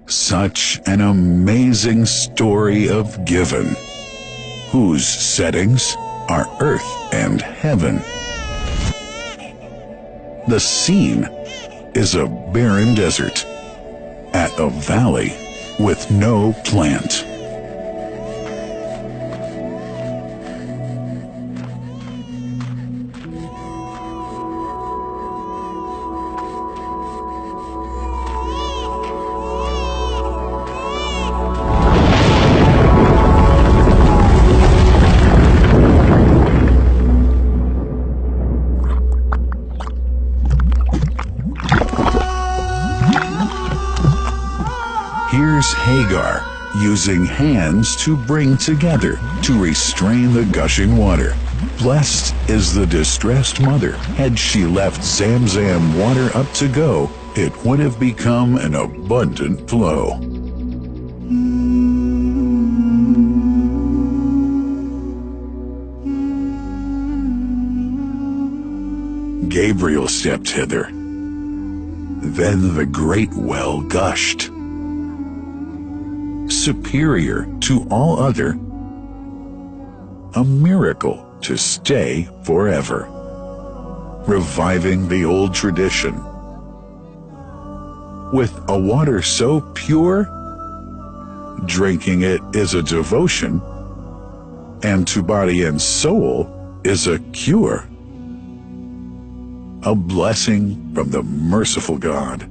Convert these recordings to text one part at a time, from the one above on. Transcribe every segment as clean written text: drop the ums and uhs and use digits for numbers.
Such an amazing story of giving, whose settings are earth and heaven. The scene is a barren desert at a valley with no plant. Here's Hagar using hands to bring together to restrain the gushing water. Blessed is the distressed mother. Had she left Zamzam water up to go, it would have become an abundant flow. Gabriel stepped hither. Then the great well gushed. Superior to all other, a miracle to stay forever, reviving the old tradition. With a water so pure, drinking it is a devotion, and to body and soul is a cure, a blessing from the merciful God.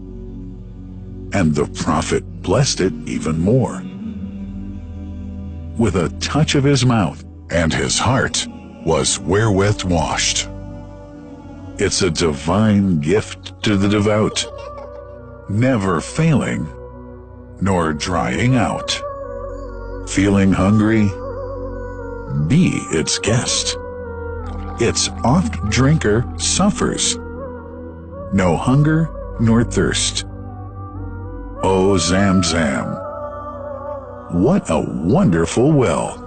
And the prophet blessed it even more. With a touch of his mouth, and his heart was wherewith washed. It's a divine gift to the devout, never failing, nor drying out. Feeling hungry? Be its guest. Its oft-drinker suffers, no hunger nor thirst. O Zamzam, what a wonderful well!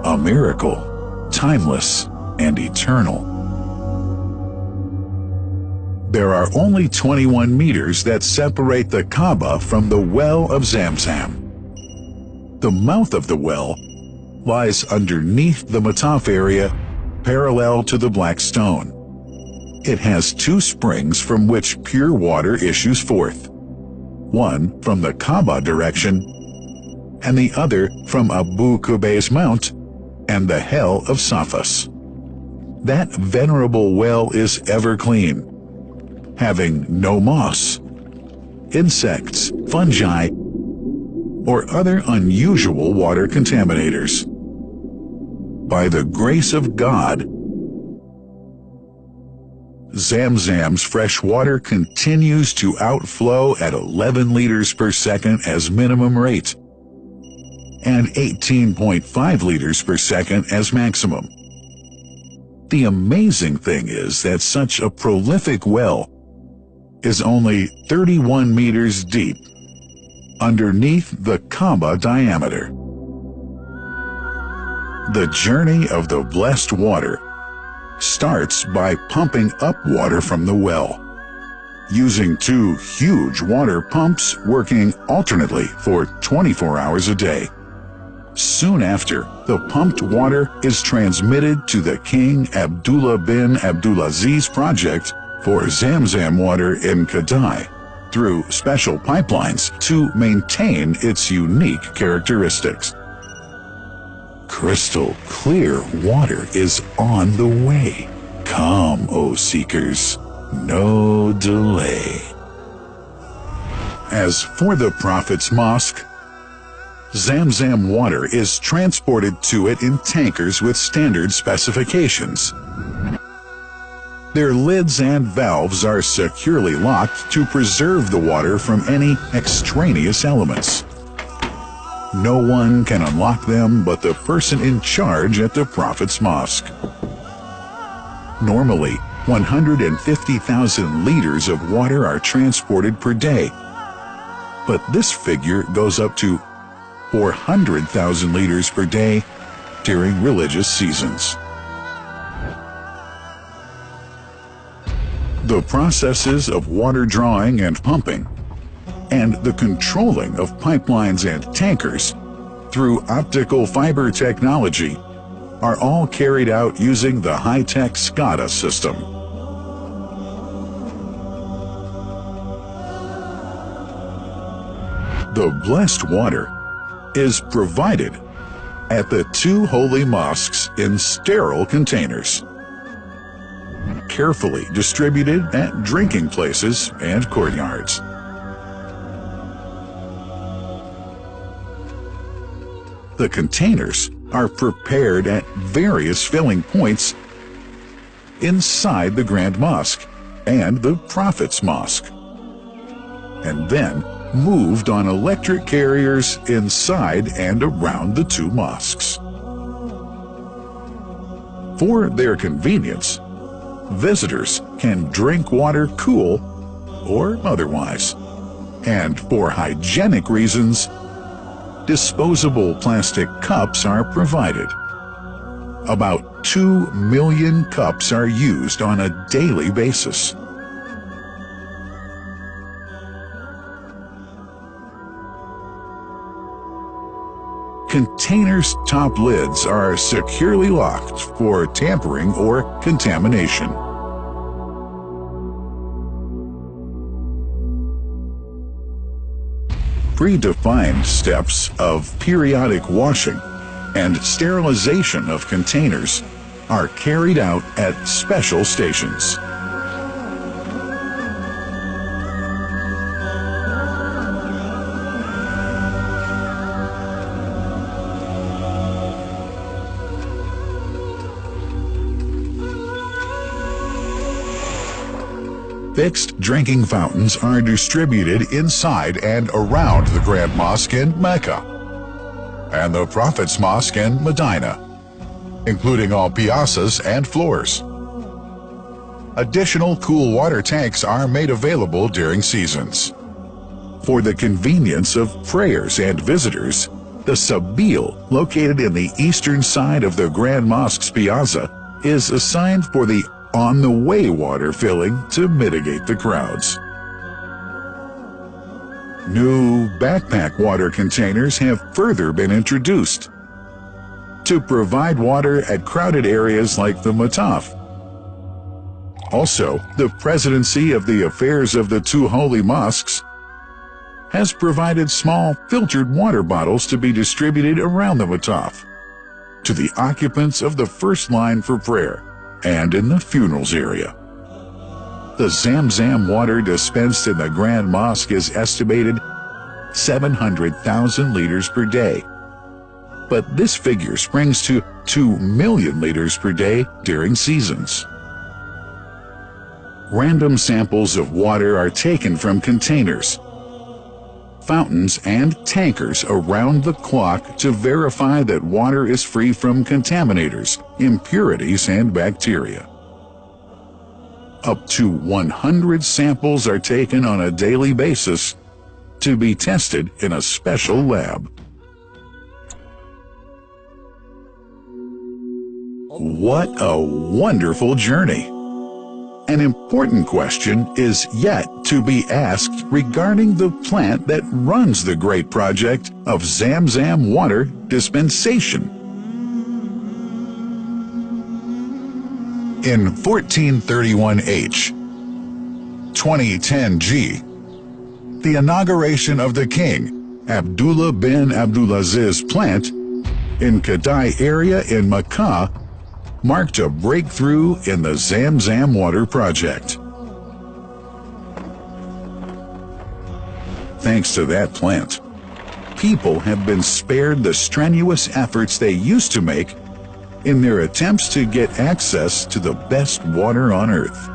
A miracle, timeless and eternal. There are only 21 meters that separate the Kaaba from the well of Zamzam. The mouth of the well lies underneath the Mataf area, parallel to the Black Stone. It has two springs from which pure water issues forth. One from the Kaaba direction, and the other from Abu Qubay's Mount and the Hell of Safas. That venerable well is ever clean, having no moss, insects, fungi, or other unusual water contaminators. By the grace of God, Zamzam's fresh water continues to outflow at 11 liters per second as minimum rate, and 18.5 liters per second as maximum. The amazing thing is that such a prolific well is only 31 meters deep, underneath the Kaaba diameter. The journey of the blessed water starts by pumping up water from the well, using two huge water pumps working alternately for 24 hours a day. Soon after, the pumped water is transmitted to the King Abdullah bin Abdulaziz project for Zamzam water in Kadai through special pipelines to maintain its unique characteristics. Crystal clear water is on the way. Come, O seekers, no delay. As for the Prophet's Mosque, Zamzam water is transported to it in tankers with standard specifications. Their lids and valves are securely locked to preserve the water from any extraneous elements. No one can unlock them but the person in charge at the Prophet's Mosque. Normally, 150,000 liters of water are transported per day, but this figure goes up to 400,000 liters per day during religious seasons. The processes of water drawing and pumping and the controlling of pipelines and tankers through optical fiber technology are all carried out using the high-tech SCADA system. The blessed water is provided at the two holy mosques in sterile containers, carefully distributed at drinking places and courtyards. The containers are prepared at various filling points inside the Grand Mosque and the Prophet's Mosque, and then moved on electric carriers inside and around the two mosques. For their convenience, visitors can drink water cool or otherwise, and for hygienic reasons, disposable plastic cups are provided. About 2 million cups are used on a daily basis. Containers' top lids are securely locked for tampering or contamination. Predefined steps of periodic washing and sterilization of containers are carried out at special stations. Fixed drinking fountains are distributed inside and around the Grand Mosque in Mecca and the Prophet's Mosque in Medina, including all piazzas and floors. Additional cool water tanks are made available during seasons. For the convenience of prayers and visitors, the Sabil, located in the eastern side of the Grand Mosque's piazza, is assigned for the on-the-way water filling to mitigate the crowds. New backpack water containers have further been introduced to provide water at crowded areas like the Mataf. Also, the Presidency of the Affairs of the Two Holy Mosques has provided small filtered water bottles to be distributed around the Mataf to the occupants of the first line for prayer and in the funerals area. The Zamzam water dispensed in the Grand Mosque is estimated 700,000 liters per day, but this figure springs to 2 million liters per day during seasons. Random samples of water are taken from containers, fountains, and tankers around the clock to verify that water is free from contaminators, impurities, and bacteria. Up to 100 samples are taken on a daily basis to be tested in a special lab. What a wonderful journey! An important question is yet to be asked regarding the plant that runs the great project of Zamzam water dispensation. In 1431H, 2010G, the inauguration of the king, Abdullah bin Abdulaziz plant in Kadai area in Makkah marked a breakthrough in the Zamzam water project. Thanks to that plant, people have been spared the strenuous efforts they used to make in their attempts to get access to the best water on earth.